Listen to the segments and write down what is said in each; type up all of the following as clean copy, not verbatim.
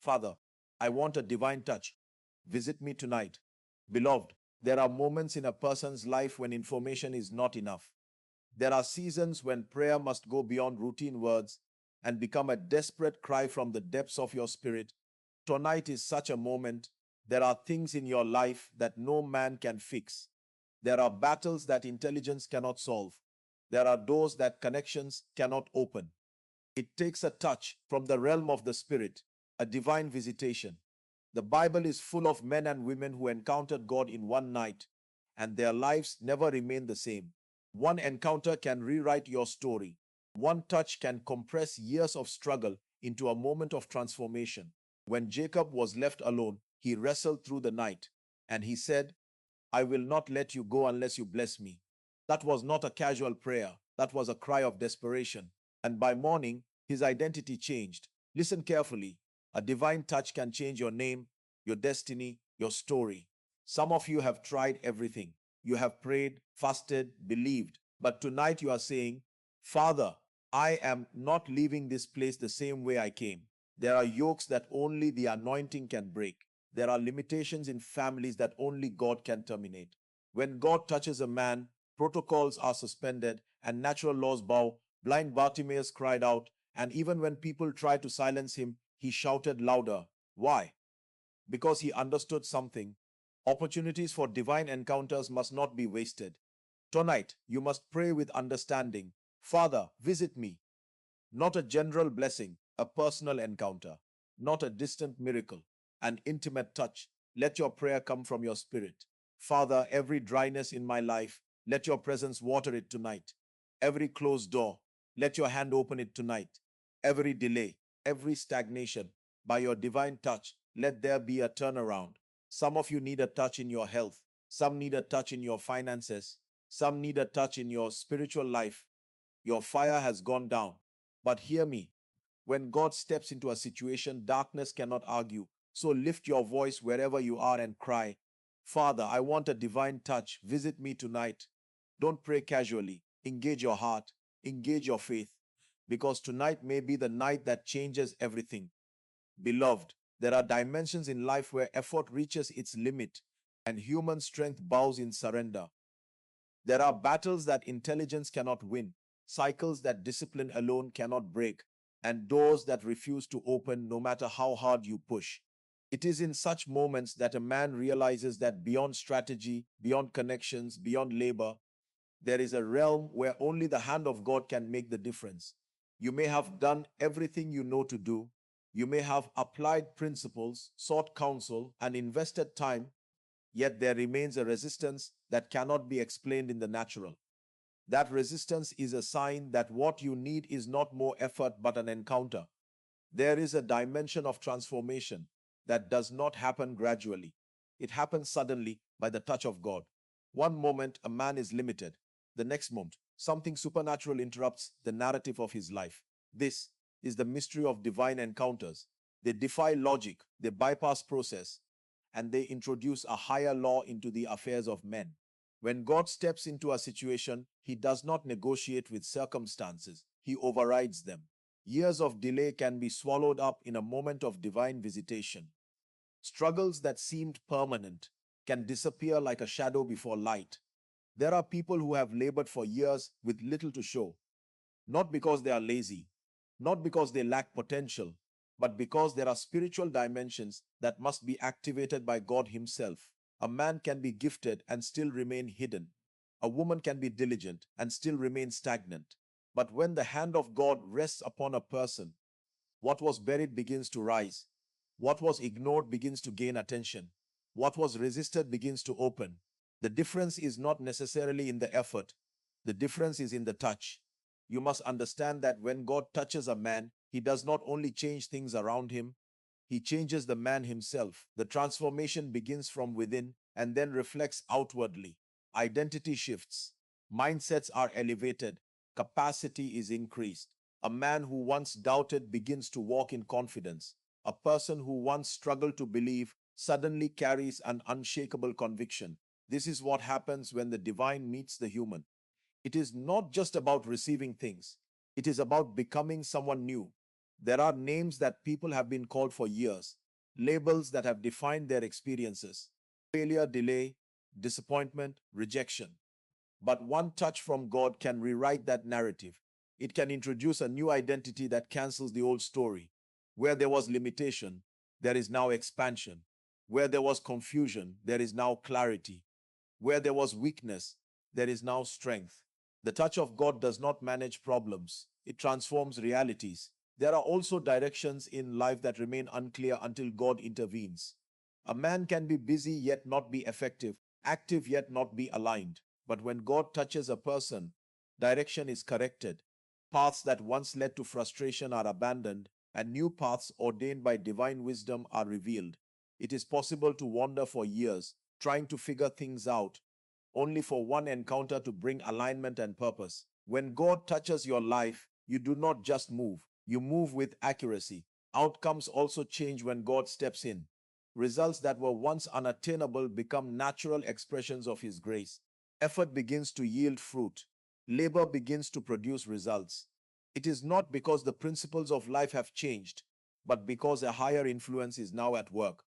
Father, I want a divine touch. Visit me tonight. Beloved, there are moments in a person's life when information is not enough. There are seasons when prayer must go beyond routine words and become a desperate cry from the depths of your spirit. Tonight is such a moment. There are things in your life that no man can fix. There are battles that intelligence cannot solve. There are doors that connections cannot open. It takes a touch from the realm of the spirit, a divine visitation. The Bible is full of men and women who encountered God in one night, and their lives never remain the same. One encounter can rewrite your story. One touch can compress years of struggle into a moment of transformation. When Jacob was left alone, he wrestled through the night, and he said, I will not let you go unless you bless me. That was not a casual prayer. That was a cry of desperation. And by morning, his identity changed. Listen carefully. A divine touch can change your name, your destiny, your story. Some of you have tried everything. You have prayed, fasted, believed. But tonight you are saying, Father, I am not leaving this place the same way I came. There are yokes that only the anointing can break. There are limitations in families that only God can terminate. When God touches a man, protocols are suspended and natural laws bow. Blind Bartimaeus cried out, and even when people tried to silence him, he shouted louder. Why? Because he understood something. Opportunities for divine encounters must not be wasted. Tonight, you must pray with understanding. Father, visit me. Not a general blessing, a personal encounter. Not a distant miracle, an intimate touch. Let your prayer come from your spirit. Father, every dryness in my life, let your presence water it tonight. Every closed door, let your hand open it tonight. Every delay, every stagnation, by your divine touch, let there be a turnaround. Some of you need a touch in your health. Some need a touch in your finances. Some need a touch in your spiritual life. Your fire has gone down. But hear me. When God steps into a situation, darkness cannot argue. So lift your voice wherever you are and cry, Father, I want a divine touch. Visit me tonight. Don't pray casually. Engage your heart. Engage your faith. Because tonight may be the night that changes everything. Beloved, there are dimensions in life where effort reaches its limit and human strength bows in surrender. There are battles that intelligence cannot win, cycles that discipline alone cannot break, and doors that refuse to open no matter how hard you push. It is in such moments that a man realizes that beyond strategy, beyond connections, beyond labor, there is a realm where only the hand of God can make the difference. You may have done everything you know to do. You may have applied principles, sought counsel, and invested time, yet there remains a resistance that cannot be explained in the natural. That resistance is a sign that what you need is not more effort but an encounter. There is a dimension of transformation that does not happen gradually. It happens suddenly by the touch of God. One moment a man is limited. The next moment, something supernatural interrupts the narrative of his life. This is the mystery of divine encounters. They defy logic, they bypass process, and they introduce a higher law into the affairs of men. When God steps into a situation, he does not negotiate with circumstances, he overrides them. Years of delay can be swallowed up in a moment of divine visitation. Struggles that seemed permanent can disappear like a shadow before light. There are people who have labored for years with little to show, not because they are lazy, not because they lack potential, but because there are spiritual dimensions that must be activated by God Himself. A man can be gifted and still remain hidden. A woman can be diligent and still remain stagnant. But when the hand of God rests upon a person, what was buried begins to rise. What was ignored begins to gain attention. What was resisted begins to open. The difference is not necessarily in the effort. The difference is in the touch. You must understand that when God touches a man, He does not only change things around him, He changes the man himself. The transformation begins from within and then reflects outwardly. Identity shifts. Mindsets are elevated. Capacity is increased. A man who once doubted begins to walk in confidence. A person who once struggled to believe suddenly carries an unshakable conviction. This is what happens when the divine meets the human. It is not just about receiving things. It is about becoming someone new. There are names that people have been called for years, labels that have defined their experiences: failure, delay, disappointment, rejection. But one touch from God can rewrite that narrative. It can introduce a new identity that cancels the old story. Where there was limitation, there is now expansion. Where there was confusion, there is now clarity. Where there was weakness, there is now strength. The touch of God does not manage problems, it transforms realities. There are also directions in life that remain unclear until God intervenes. A man can be busy yet not be effective, active yet not be aligned. But when God touches a person, direction is corrected. Paths that once led to frustration are abandoned, and new paths ordained by divine wisdom are revealed. It is possible to wander for years, trying to figure things out, only for one encounter to bring alignment and purpose. When God touches your life, you do not just move, you move with accuracy. Outcomes also change when God steps in. Results that were once unattainable become natural expressions of His grace. Effort begins to yield fruit. Labor begins to produce results. It is not because the principles of life have changed, but because a higher influence is now at work.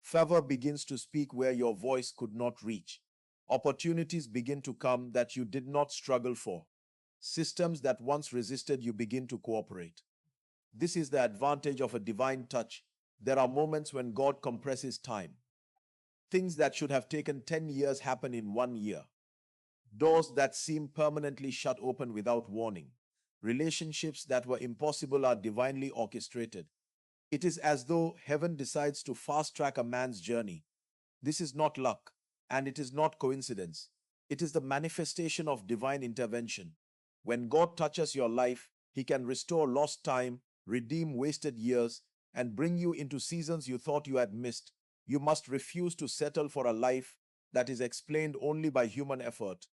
Favor begins to speak where your voice could not reach. Opportunities begin to come that you did not struggle for. Systems that once resisted you begin to cooperate. This is the advantage of a divine touch. There are moments when God compresses time. Things that should have taken 10 years happen in 1 year. Doors that seem permanently shut open without warning. Relationships that were impossible are divinely orchestrated. It is as though heaven decides to fast track a man's journey. This is not luck, and it is not coincidence. It is the manifestation of divine intervention. When God touches your life, He can restore lost time, redeem wasted years, and bring you into seasons you thought you had missed. You must refuse to settle for a life that is explained only by human effort.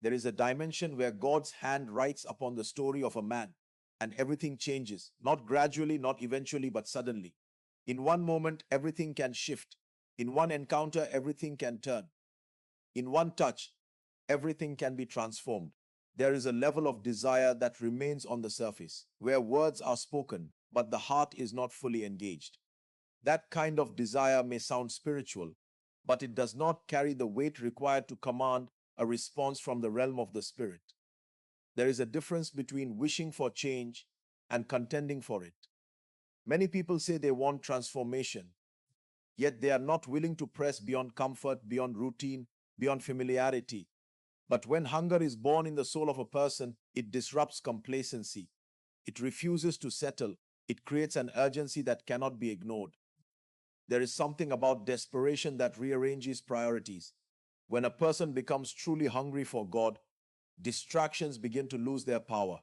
There is a dimension where God's hand writes upon the story of a man, and everything changes, not gradually, not eventually, but suddenly. In one moment, everything can shift. In one encounter, everything can turn. In one touch, everything can be transformed. There is a level of desire that remains on the surface, where words are spoken, but the heart is not fully engaged. That kind of desire may sound spiritual, but it does not carry the weight required to command a response from the realm of the spirit. There is a difference between wishing for change and contending for it. Many people say they want transformation, yet they are not willing to press beyond comfort, beyond routine, beyond familiarity. But when hunger is born in the soul of a person, it disrupts complacency. It refuses to settle. It creates an urgency that cannot be ignored. There is something about desperation that rearranges priorities. When a person becomes truly hungry for God, distractions begin to lose their power.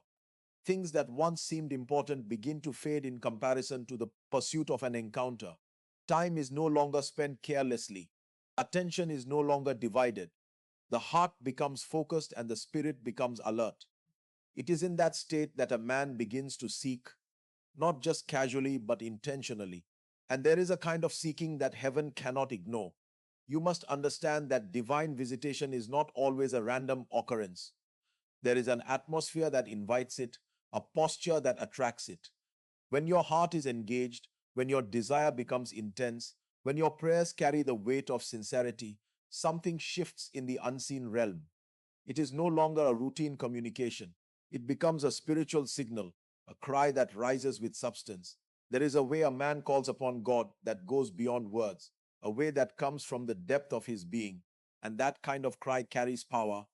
Things that once seemed important begin to fade in comparison to the pursuit of an encounter. Time is no longer spent carelessly. Attention is no longer divided. The heart becomes focused and the spirit becomes alert. It is in that state that a man begins to seek, not just casually but intentionally. And there is a kind of seeking that heaven cannot ignore. You must understand that divine visitation is not always a random occurrence. There is an atmosphere that invites it, a posture that attracts it. When your heart is engaged, when your desire becomes intense, when your prayers carry the weight of sincerity, something shifts in the unseen realm. It is no longer a routine communication. It becomes a spiritual signal, a cry that rises with substance. There is a way a man calls upon God that goes beyond words, a way that comes from the depth of his being, and that kind of cry carries power.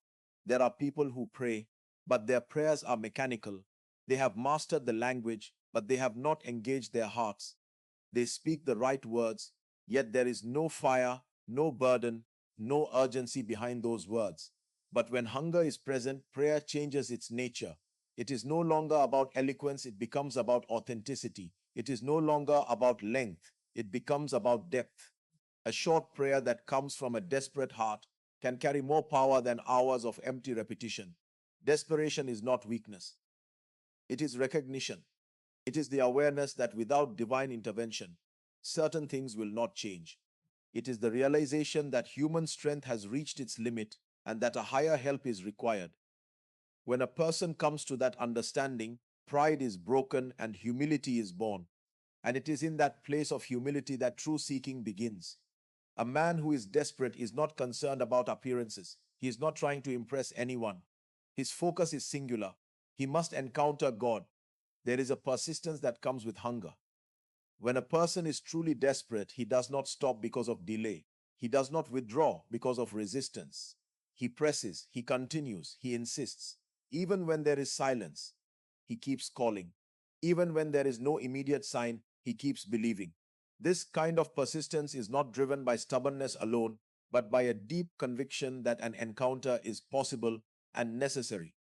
There are people who pray, but their prayers are mechanical. They have mastered the language, but they have not engaged their hearts. They speak the right words, yet there is no fire, no burden, no urgency behind those words. But when hunger is present, prayer changes its nature. It is no longer about eloquence, it becomes about authenticity. It is no longer about length, it becomes about depth. A short prayer that comes from a desperate heart can carry more power than hours of empty repetition. Desperation is not weakness, it is recognition. It is the awareness that without divine intervention, certain things will not change. It is the realization that human strength has reached its limit and that a higher help is required. When a person comes to that understanding, pride is broken and humility is born. And it is in that place of humility that true seeking begins. A man who is desperate is not concerned about appearances. He is not trying to impress anyone. His focus is singular. He must encounter God. There is a persistence that comes with hunger. When a person is truly desperate, he does not stop because of delay. He does not withdraw because of resistance. He presses, he continues, he insists. Even when there is silence, he keeps calling. Even when there is no immediate sign, he keeps believing. This kind of persistence is not driven by stubbornness alone, but by a deep conviction that an encounter is possible and necessary.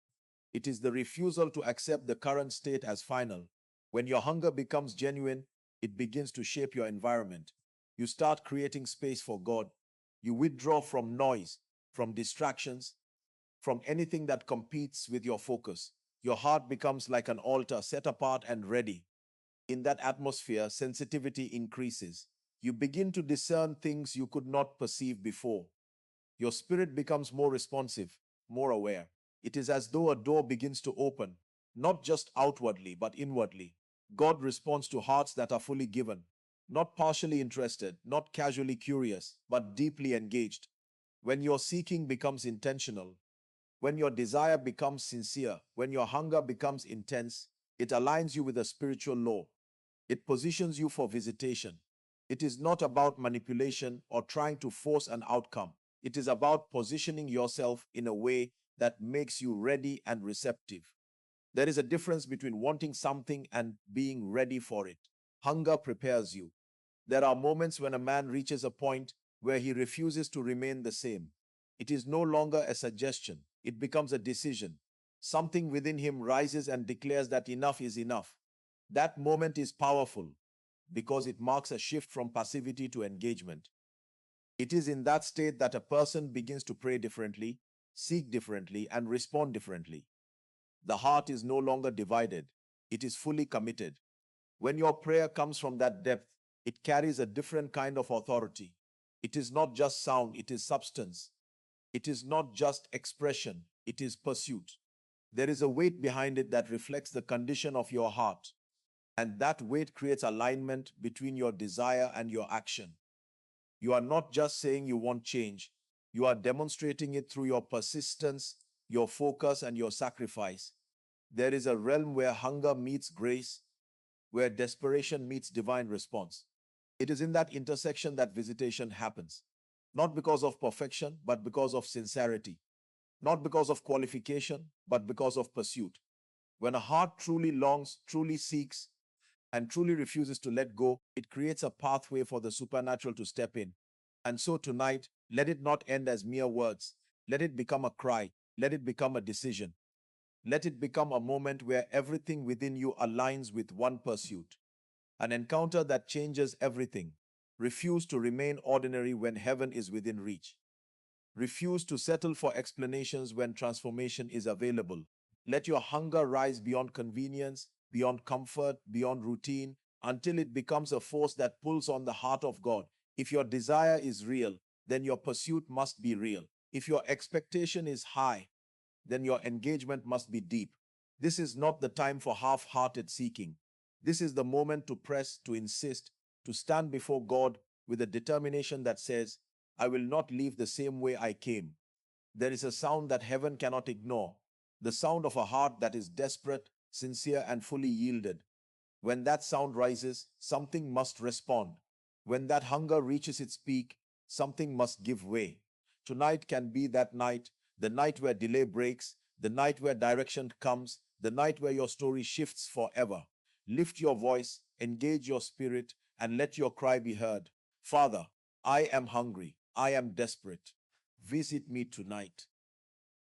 It is the refusal to accept the current state as final. When your hunger becomes genuine, it begins to shape your environment. You start creating space for God. You withdraw from noise, from distractions, from anything that competes with your focus. Your heart becomes like an altar set apart and ready. In that atmosphere, sensitivity increases. You begin to discern things you could not perceive before. Your spirit becomes more responsive, more aware. It is as though a door begins to open, not just outwardly, but inwardly. God responds to hearts that are fully given, not partially interested, not casually curious, but deeply engaged. When your seeking becomes intentional, when your desire becomes sincere, when your hunger becomes intense, it aligns you with a spiritual law. It positions you for visitation. It is not about manipulation or trying to force an outcome. It is about positioning yourself in a way that makes you ready and receptive. There is a difference between wanting something and being ready for it. Hunger prepares you. There are moments when a man reaches a point where he refuses to remain the same. It is no longer a suggestion, it becomes a decision. Something within him rises and declares that enough is enough. That moment is powerful because it marks a shift from passivity to engagement. It is in that state that a person begins to pray differently, seek differently, and respond differently. The heart is no longer divided, it is fully committed. When your prayer comes from that depth, it carries a different kind of authority. It is not just sound, it is substance. It is not just expression, it is pursuit. There is a weight behind it that reflects the condition of your heart, and that weight creates alignment between your desire and your action. You are not just saying you want change, you are demonstrating it through your persistence, your focus, and your sacrifice. There is a realm where hunger meets grace, where desperation meets divine response. It is in that intersection that visitation happens, not because of perfection, but because of sincerity, not because of qualification, but because of pursuit. When a heart truly longs, truly seeks, and truly refuses to let go, it creates a pathway for the supernatural to step in. And so tonight, let it not end as mere words. Let it become a cry. Let it become a decision. Let it become a moment where everything within you aligns with one pursuit. An encounter that changes everything. Refuse to remain ordinary when heaven is within reach. Refuse to settle for explanations when transformation is available. Let your hunger rise beyond convenience, beyond comfort, beyond routine, until it becomes a force that pulls on the heart of God. If your desire is real, then your pursuit must be real. If your expectation is high, then your engagement must be deep. This is not the time for half-hearted seeking. This is the moment to press, to insist, to stand before God with a determination that says, I will not leave the same way I came. There is a sound that heaven cannot ignore, the sound of a heart that is desperate, sincere, and fully yielded. When that sound rises, something must respond. When that hunger reaches its peak, something must give way. Tonight can be that night, the night where delay breaks, the night where direction comes, the night where your story shifts forever. Lift your voice, engage your spirit, and let your cry be heard. Father, I am hungry. I am desperate. Visit me tonight.